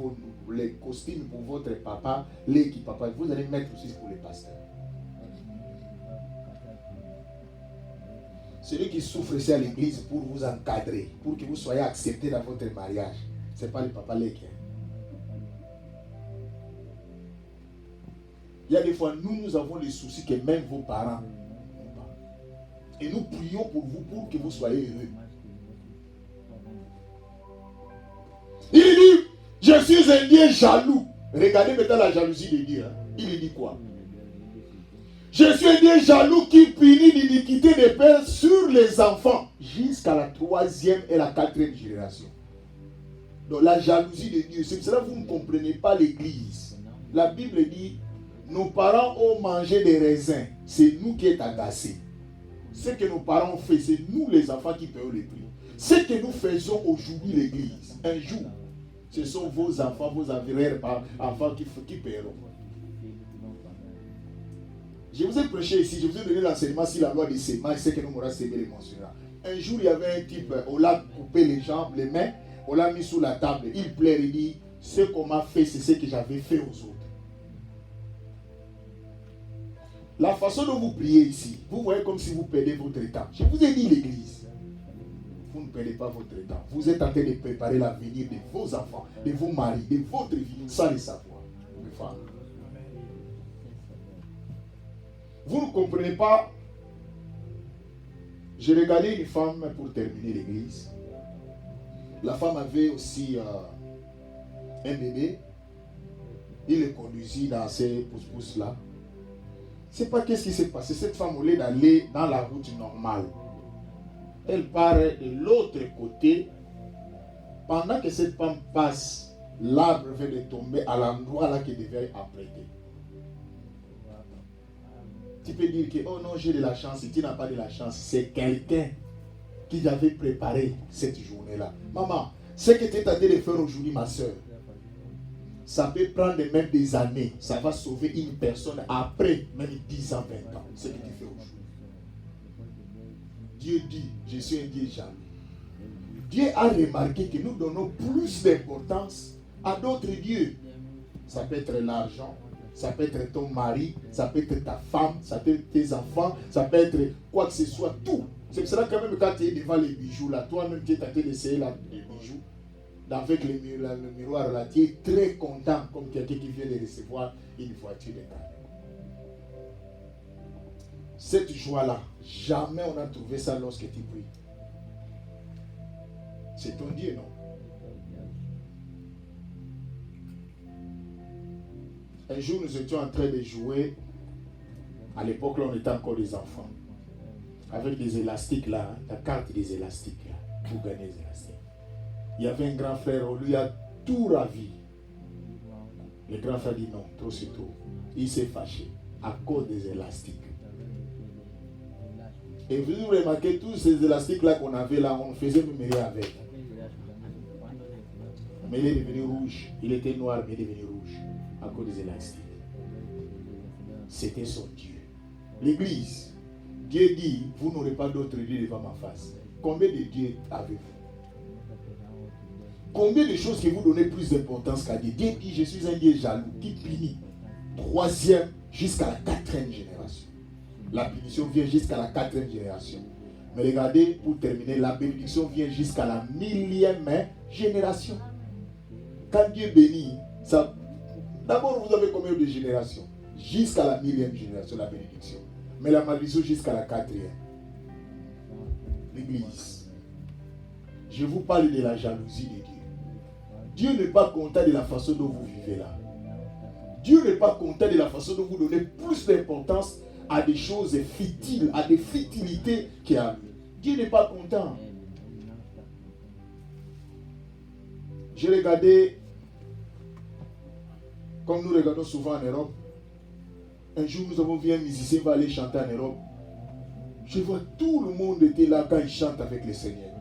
les costumes pour votre papa, l'équipe papa, vous allez mettre aussi pour les pasteurs. Celui qui souffre ici à l'église pour vous encadrer, pour que vous soyez accepté dans votre mariage, ce n'est pas le papa l'équipe. Il y a des fois, nous avons les soucis que même vos parents n'ont pas. Et nous prions pour vous, pour que vous soyez heureux. Il dit, je suis un Dieu jaloux. Regardez maintenant la jalousie de Dieu. Hein. Il dit quoi? Je suis un Dieu jaloux qui punit l'iniquité des pères sur les enfants jusqu'à la 3e et la 4e génération. Donc la jalousie de Dieu, c'est pour cela que vous ne comprenez pas l'église. La Bible dit, nos parents ont mangé des raisins, c'est nous qui sommes agacés. Ce que nos parents ont fait, c'est nous les enfants qui payons les prix. Ce que nous faisons aujourd'hui l'église, un jour, ce sont vos enfants, vos enfants qui paieront. Je vous ai prêché ici, je vous ai donné l'enseignement sur la loi des séments, ce que nous m'aurons sémé les mentionnera. Un jour, il y avait un type, on l'a coupé les jambes, les mains, on l'a mis sous la table. Il pleure, il dit, ce qu'on m'a fait, c'est ce que j'avais fait aux autres. La façon dont vous priez ici, vous voyez comme si vous perdez votre temps. Je vous ai dit l'église. Vous ne perdez pas votre temps. Vous êtes en train de préparer l'avenir de vos enfants, de vos maris, de votre vie, sans le savoir. Vous ne comprenez pas. J'ai regardé une femme pour terminer l'église. La femme avait aussi un bébé. Il le conduisit dans ces pouces-pouces là. Je ne sais pas qu'est-ce qui s'est passé. Cette femme, au lieu d'aller dans la route normale, Elle part de l'autre côté. Pendant que cette femme passe, l'arbre vient de tomber à l'endroit là qu'il devait apprêter. Tu peux dire que, oh non, j'ai de la chance. Si tu n'as pas de la chance, c'est quelqu'un qui avait préparé cette journée-là. Maman, ce que tu es en train de faire aujourd'hui, ma soeur, ça peut prendre même des années. Ça va sauver une personne après même 10 ans, 20 ans. Ce que tu fais aujourd'hui. Dieu dit, je suis un Dieu jaloux. Dieu a remarqué que nous donnons plus d'importance à d'autres dieux. Ça peut être l'argent, ça peut être ton mari, ça peut être ta femme, ça peut être tes enfants, ça peut être quoi que ce soit, tout. C'est pour cela que même quand tu es devant les bijoux, là, toi-même tu es tenté d'essayer les bijoux, avec le miroir là, tu es très content comme quelqu'un qui vient de recevoir une voiture de ta. Cette joie-là, jamais on a trouvé ça lorsque tu pries. C'est ton Dieu, non? Un jour, nous étions en train de jouer. À l'époque, là, on était encore des enfants. Avec des élastiques, là, la carte des élastiques, là, pour gagner des élastiques. Il y avait un grand frère, on lui a tout ravi. Le grand frère dit non, trop c'est trop. Il s'est fâché à cause des élastiques. Et vous remarquez tous ces élastiques-là qu'on avait là, on faisait nous mêler avec. Mais il est devenu rouge. Il était noir, mais il est devenu rouge à cause des élastiques. C'était son Dieu. L'église, Dieu dit, vous n'aurez pas d'autre Dieu devant ma face. Combien de dieux avez-vous? Combien de choses que vous donnez plus d'importance qu'à Dieu? Dieu dit, je suis un Dieu jaloux qui punit. 3e jusqu'à la 4e génération. La punition vient jusqu'à la 4e génération. Mais regardez, pour terminer, la bénédiction vient jusqu'à la 1000e génération. Quand Dieu bénit, ça, d'abord vous avez combien de générations? Jusqu'à la 1000e génération, la bénédiction. Mais la malédiction jusqu'à la 4e. L'église. Je vous parle de la jalousie de Dieu. Dieu n'est pas content de la façon dont vous vivez là. Dieu n'est pas content de la façon dont vous donnez plus d'importance à des choses futiles, à des futilités qu'il y a. Dieu n'est pas content. J'ai regardé, comme nous regardons souvent en Europe, un jour nous avons vu un musicien va aller chanter en Europe. Je vois tout le monde était là quand il chante avec le Seigneur.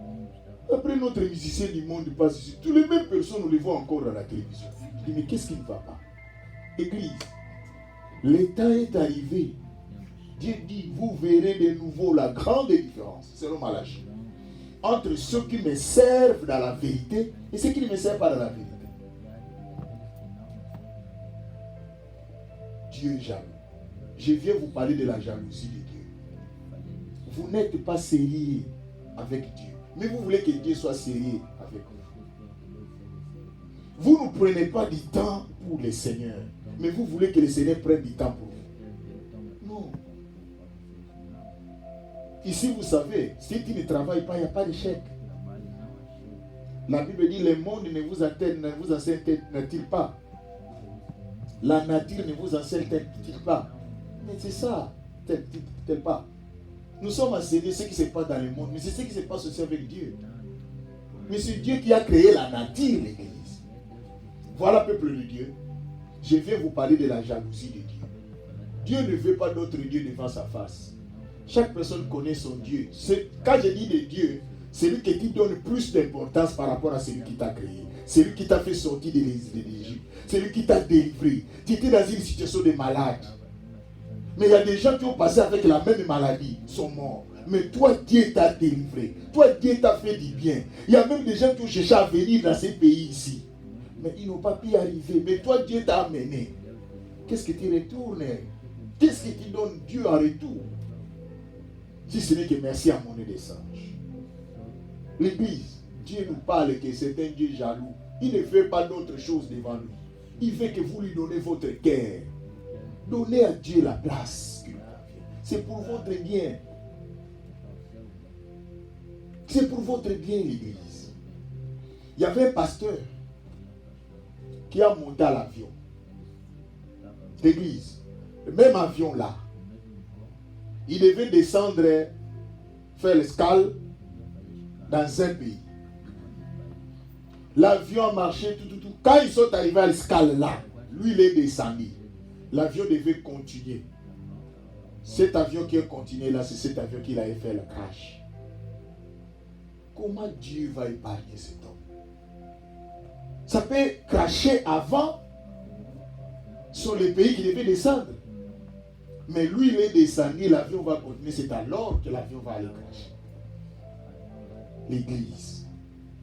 Après notre musicien du monde passe ici, toutes les mêmes personnes, on les voit encore à la télévision. Je dis, mais qu'est-ce qui ne va pas? Église, l'état est arrivé. Dieu dit, vous verrez de nouveau la grande différence, selon Malachie, entre ceux qui me servent dans la vérité et ceux qui ne me servent pas dans la vérité. Dieu est jaloux. Je viens vous parler de la jalousie de Dieu. Vous n'êtes pas sérieux avec Dieu, mais vous voulez que Dieu soit sérieux avec vous. Vous ne prenez pas du temps pour le Seigneur, mais vous voulez que le Seigneur prenne du temps pour vous. Non. Ici, vous savez, si tu ne travailles pas, il n'y a pas de chèque. La Bible dit, le monde ne vous enseigne-t-il pas? La nature ne vous enseigne-t-il pas? Mais c'est ça, tel pas. Nous sommes enseignés ce qui se passe dans le monde, mais c'est ce qui se passe aussi avec Dieu. Mais c'est Dieu qui a créé la nature, l'église. Voilà, peuple de Dieu. Je viens vous parler de la jalousie de Dieu. Dieu ne veut pas d'autre Dieu devant sa face. Chaque personne connaît son Dieu. Quand je dis de Dieu, c'est lui qui donne plus d'importance par rapport à celui qui t'a créé. C'est lui qui t'a fait sortir de l'Égypte. C'est lui qui t'a délivré. Tu étais dans une situation de malade. Mais il y a des gens qui ont passé avec la même maladie, sont morts. Mais toi, Dieu t'a délivré. Toi, Dieu t'a fait du bien. Il y a même des gens qui ont cherché à venir dans ces pays ici. Mais ils n'ont pas pu y arriver. Mais toi, Dieu t'a amené. Qu'est-ce que tu retournes? Qu'est-ce que tu donnes Dieu en retour? Si ce n'est que merci à mon des singes. L'église, Dieu nous parle que c'est un Dieu jaloux. Il ne fait pas d'autre chose devant nous. Il veut que vous lui donnez votre cœur. Donnez à Dieu la place. C'est pour votre bien. C'est pour votre bien, l'église. Il y avait un pasteur qui a monté à l'avion d'église. Le même avion là. Il devait descendre, faire l'escale dans un pays. L'avion a marché, tout. Quand ils sont arrivés à l'escale là, lui il est descendu. L'avion devait continuer. Cet avion qui a continué là, c'est cet avion qui avait fait le crash. Comment Dieu va épargner cet homme? Ça peut cracher avant sur les pays qui devaient descendre. Mais lui, il est descendu, l'avion va continuer. C'est alors que l'avion va aller cracher. L'église,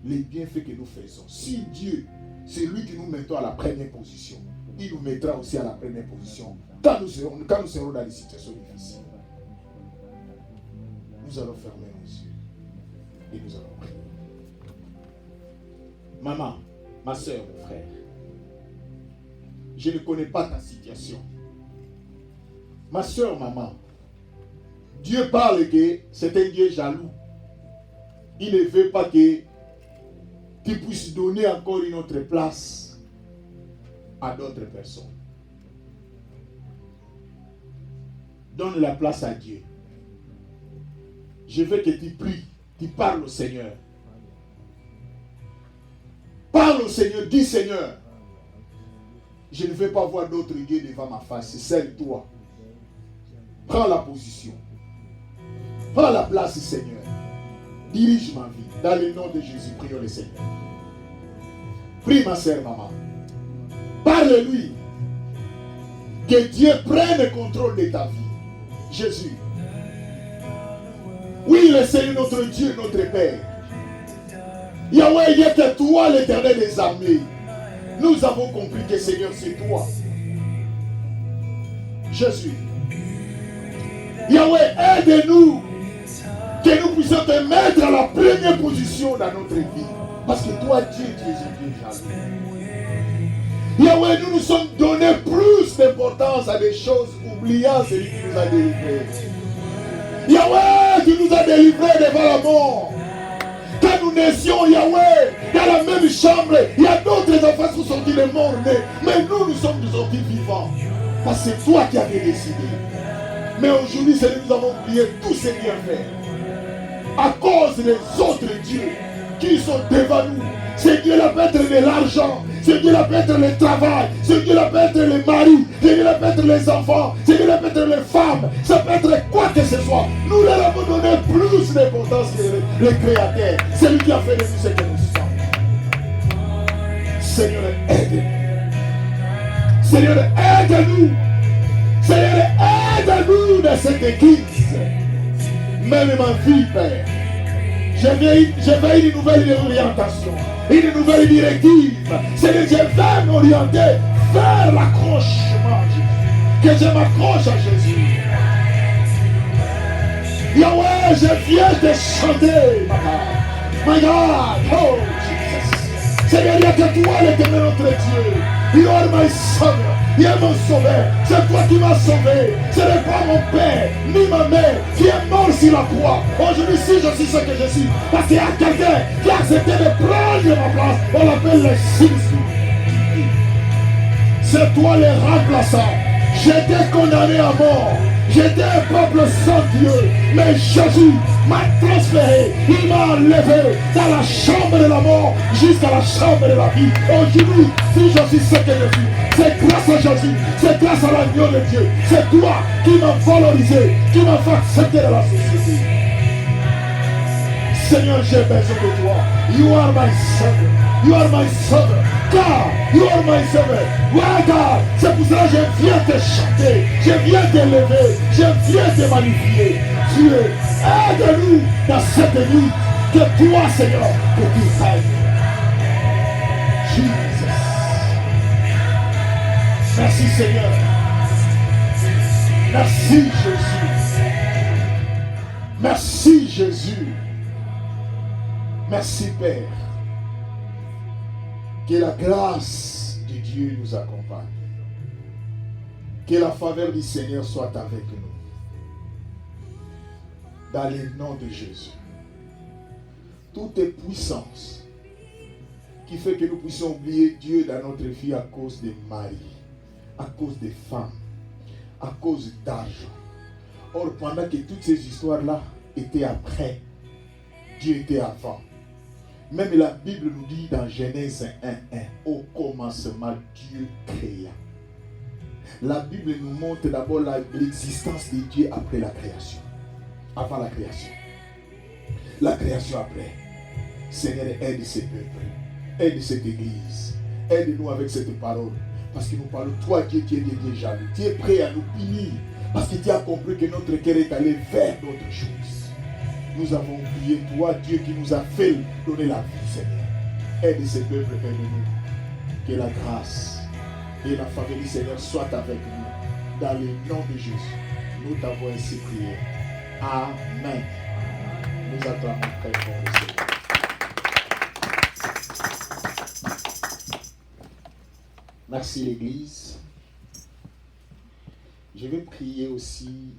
les bienfaits que nous faisons. Si Dieu, c'est lui qui nous mettons à la première position, il nous mettra aussi à la première position quand nous serons dans des situations difficiles. Nous allons fermer nos yeux et nous allons prier. Maman, ma soeur, mon frère, je ne connais pas ta situation. Ma soeur, maman, Dieu parle que c'est un Dieu jaloux. Il ne veut pas que tu puisses donner encore une autre place à d'autres personnes. Donne la place à Dieu. Je veux que tu pries, tu parles au Seigneur. Parle au Seigneur, dis Seigneur, je ne veux pas voir d'autres dieux devant ma face, c'est celle toi. Prends la position. Prends la place, Seigneur. Dirige ma vie. Dans le nom de Jésus, prions le Seigneur. Prie ma sœur, maman. Parle-lui. Que Dieu prenne le contrôle de ta vie. Jésus. Oui, le Seigneur, notre Dieu, notre Père. Yahweh, il y a que toi, l'Éternel des armées. Nous avons compris que Seigneur, c'est toi. Jésus. Yahweh, aide-nous que nous puissions te mettre à la première position dans notre vie. Parce que toi, Dieu, tu es un Dieu jaloux. Yahweh, nous nous sommes donné plus d'importance à des choses oubliant celui qui nous a délivrés. Yahweh, tu nous as délivrés devant la mort. Quand nous naissions, Yahweh, dans la même chambre, il y a d'autres enfants qui sont sortis de morts, mais nous sommes sortis vivants. Parce que c'est toi qui avais décidé. Mais aujourd'hui, c'est nous avons oublié tous ces bienfaits. À cause des autres dieux qui sont devant nous. C'est Dieu là peut être de l'argent. C'est Dieu là peut être le travail. C'est Dieu là peut être les maris. C'est Dieu là peut être les enfants. C'est Dieu là peut être les femmes. Ça peut être quoi que ce soit. Nous leur avons donné plus d'importance que le Créateur. C'est lui qui a fait de nous ce que nous sommes. Seigneur, aide-nous. Seigneur, aide-nous. Seigneur, aide-nous dans cette église. Même ma vie, Père. Je veux une nouvelle orientation, une nouvelle directive. Seigneur, je vais m'orienter vers l'accrochement, Jésus. Que je m'accroche à Jésus. Yahweh, je viens te chanter, my God, oh Jesus. Seigneur, il n'y a que toi, l'Éternel, notre Dieu. You are my Savior. Il est mon sauveur. C'est toi qui m'as sauvé. Ce n'est pas mon père, ni ma mère qui est mort sur la croix. Aujourd'hui, si je suis ce que je suis, parce qu'il y a quelqu'un qui a accepté de prendre ma place. On l'appelle le Fils. C'est toi le remplaçant. J'étais condamné à mort. J'étais un peuple sans Dieu. Mais Jésus m'a transféré. Il m'a enlevé dans la chambre de la mort jusqu'à la chambre de la vie. Aujourd'hui, si je suis ce que je suis, c'est grâce à Jésus. C'est grâce à l'agneau de Dieu. C'est toi qui m'as valorisé, qui m'as fait accepter de la société. Seigneur, j'ai besoin de toi. You are my Savior. You are my Savior. God, you are my Savior. Ouais, God, c'est pour cela que je viens te chanter. Je viens t'élever. Je viens te magnifier. Dieu, aide-nous dans cette nuit. Que toi, Seigneur, que tu ailles. Jesus. Merci, Seigneur. Merci, Jésus. Merci, Jésus. Merci, Père. Que la grâce de Dieu nous accompagne. Que la faveur du Seigneur soit avec nous. Dans le nom de Jésus. Toute puissance qui fait que nous puissions oublier Dieu dans notre vie à cause des maris, à cause des femmes, à cause d'argent. Or, pendant que toutes ces histoires-là étaient après, Dieu était avant. Même la Bible nous dit dans Genèse 1:1, au commencement, Dieu créa. La Bible nous montre d'abord l'existence de Dieu après la création. Avant la création. La création après. Seigneur, aide ces peuples. Aide cette église. Aide-nous avec cette parole. Parce que nous parlons, toi Dieu, tu es Dieu jaloux. Tu es prêt à nous punir. Parce que tu as compris que notre cœur est allé vers d'autres choses. Nous avons oublié toi, Dieu, qui nous a fait donner la vie, Seigneur. Aide ces peuples, aide-nous. Que la grâce et la faveur du Seigneur soient avec nous. Dans le nom de Jésus, nous t'avons ainsi prié. Amen. Nous attendons très fort le Seigneur. Merci l'Église. Je vais prier aussi